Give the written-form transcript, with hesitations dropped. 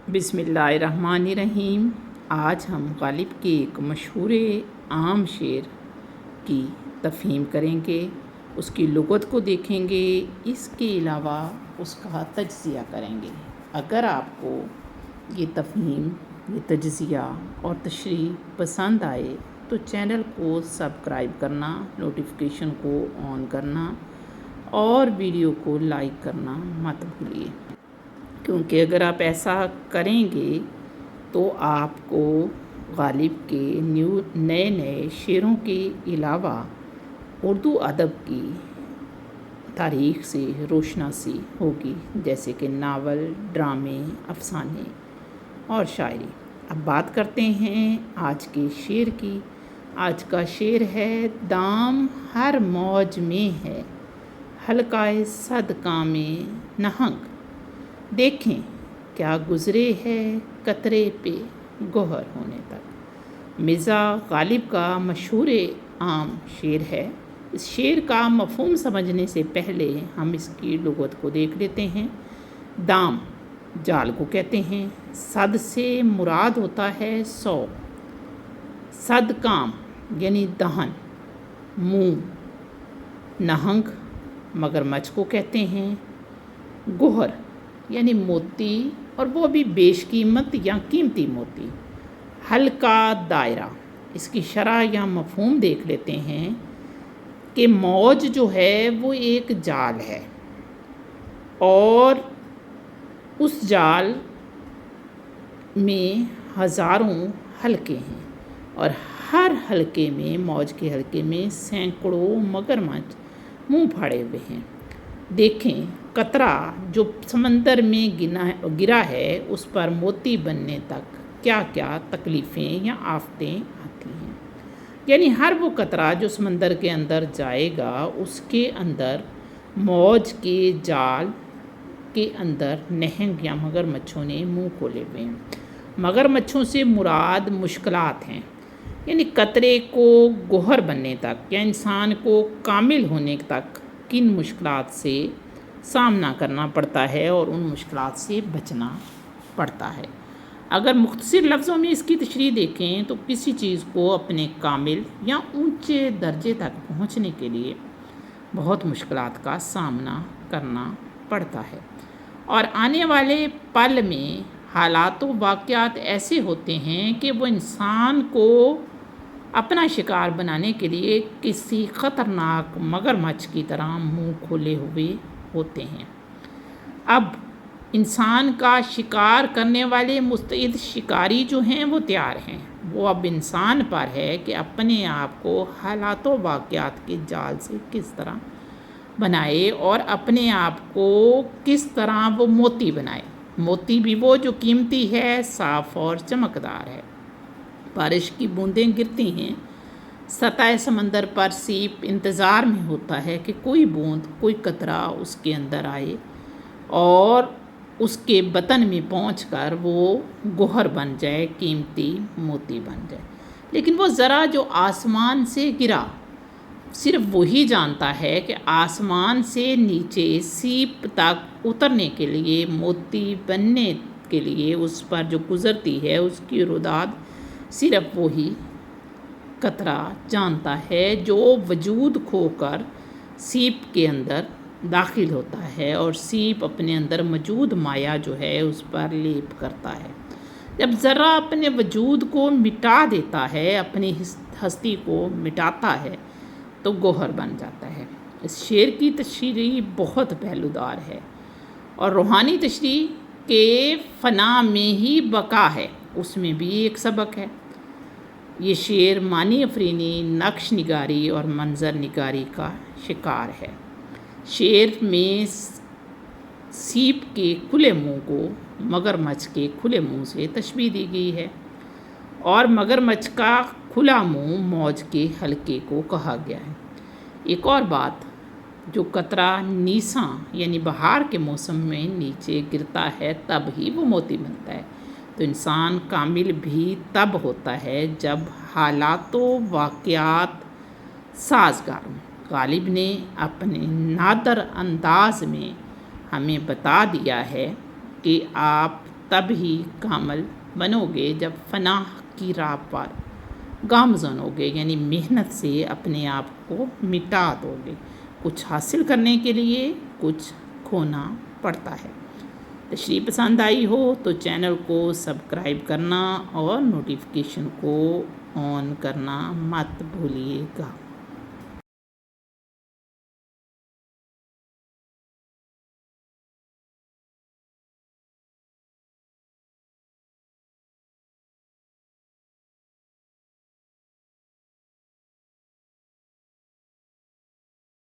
बिस्मिल्लाहिर्रहमानिर्रहीम। आज हम गालिब के एक मशहूर आम शेर की तफ़हीम करेंगे, उसकी लुग़त को देखेंगे, इसके अलावा उसका तज्ज़िया करेंगे। अगर आपको ये तफ़हीम, ये तज्ज़िया और तशरीह पसंद आए तो चैनल को सब्सक्राइब करना, नोटिफिकेशन को ऑन करना और वीडियो को लाइक करना मत भूलिए, क्योंकि अगर आप ऐसा करेंगे तो आपको गालिब के नए नए शेरों के अलावा उर्दू अदब की तारीख़ से रोशनासी होगी, जैसे कि नावल, ड्रामे, अफ़साने और शायरी। अब बात करते हैं आज के शेर की। आज का शेर है, दाम हर मौज में है, हल्काए सदका में नहंग। देखें क्या गुज़रे है कतरे पे गोहर होने तक। मिर्ज़ा गालिब का मशहूर आम शेर है। इस शेर का मफ़हूम समझने से पहले हम इसकी लुग़त को देख लेते हैं। दाम जाल को कहते हैं। सद से मुराद होता है 100। सद काम यानी दहन, मुँह। नहंग मगरमच्छ को कहते हैं। गोहर यानी मोती, और वो भी बेशकीमत या कीमती मोती। हल्का दायरा, इसकी शरह या मफ़हूम देख लेते हैं कि मौज जो है वो एक जाल है और उस जाल में हज़ारों हलके हैं और हर हलके में, मौज के हलके में सैकड़ों मगरमच्छ मुंह फाड़े हुए हैं। देखें कतरा जो समंदर में गिरा है उस पर मोती बनने तक क्या क्या तकलीफ़ें या आफतें आती हैं। यानी हर वो कतरा जो समंदर के अंदर जाएगा उसके अंदर मौज के जाल के अंदर नहंग या मगरमच्छों ने मुंह खोले हुए हैं। मगरमच्छों से मुराद मुश्किलात हैं, यानी कतरे को गोहर बनने तक या इंसान को कामिल होने तक किन मुश्किलात से सामना करना पड़ता है और उन मुश्किलात से बचना पड़ता है। अगर मुख्तसर लफ्ज़ों में इसकी तशरीह देखें तो किसी चीज़ को अपने कामिल या ऊंचे दर्जे तक पहुंचने के लिए बहुत मुश्किलात का सामना करना पड़ता है और आने वाले पल में हालात व वाक़यात ऐसे होते हैं कि वो इंसान को अपना शिकार बनाने के लिए किसी ख़तरनाक मगरमच्छ की तरह मुंह खोले हुए होते हैं। अब इंसान का शिकार करने वाले मुस्तइद शिकारी जो हैं वो तैयार हैं। वो अब इंसान पर है कि अपने आप को हालात व वाक़यात के जाल से किस तरह बनाए और अपने आप को किस तरह वो मोती बनाए। मोती भी वो जो कीमती है, साफ़ और चमकदार है। बारिश की बूंदें गिरती हैं, सतह समंदर पर सीप इंतज़ार में होता है कि कोई बूंद, कोई कतरा उसके अंदर आए और उसके बतन में पहुंचकर वो गोहर बन जाए, कीमती मोती बन जाए। लेकिन वो ज़रा जो आसमान से गिरा, सिर्फ वही जानता है कि आसमान से नीचे सीप तक उतरने के लिए, मोती बनने के लिए उस पर जो गुज़रती है उसकी रुदाद सिर्फ वही कतरा जानता है जो वजूद खोकर सीप के अंदर दाखिल होता है और सीप अपने अंदर मौजूद माया जो है उस पर लेप करता है। जब ज़रा अपने वजूद को मिटा देता है, अपनी हस्ती को मिटाता है, तो गोहर बन जाता है। इस शेर की तशरीह बहुत पहलूदार है और रूहानी तशरीह के फ़ना में ही बका है, उसमें भी एक सबक है। ये शेर मानी अफरीनी, नक्श निगारी और मंज़र निगारी का शिकार है। शेर में सीप के खुले मुंह को मगरमच्छ के खुले मुंह से तशबीह दी गई है और मगरमच्छ का खुला मुंह मौज के हल्के को कहा गया है। एक और बात, जो कतरा नीसा यानी बहार के मौसम में नीचे गिरता है तब ही वो मोती बनता है। तो इंसान कामिल भी तब होता है जब हालातों वाक़यात साज़गार हों। गालिब ने अपने नादर अंदाज में हमें बता दिया है कि आप تب ہی کامل بنو گے جب فلاح کی راہ پر گامزن ہوگے، یعنی محنت سے اپنے آپ کو مٹا دو گے۔ کچھ حاصل کرنے کے لیے کچھ کھونا پڑتا ہے۔ تشریح پسند آئی ہو تو چینل کو سبسکرائب کرنا اور نوٹیفیکیشن کو آن کرنا مت بھولیے گا۔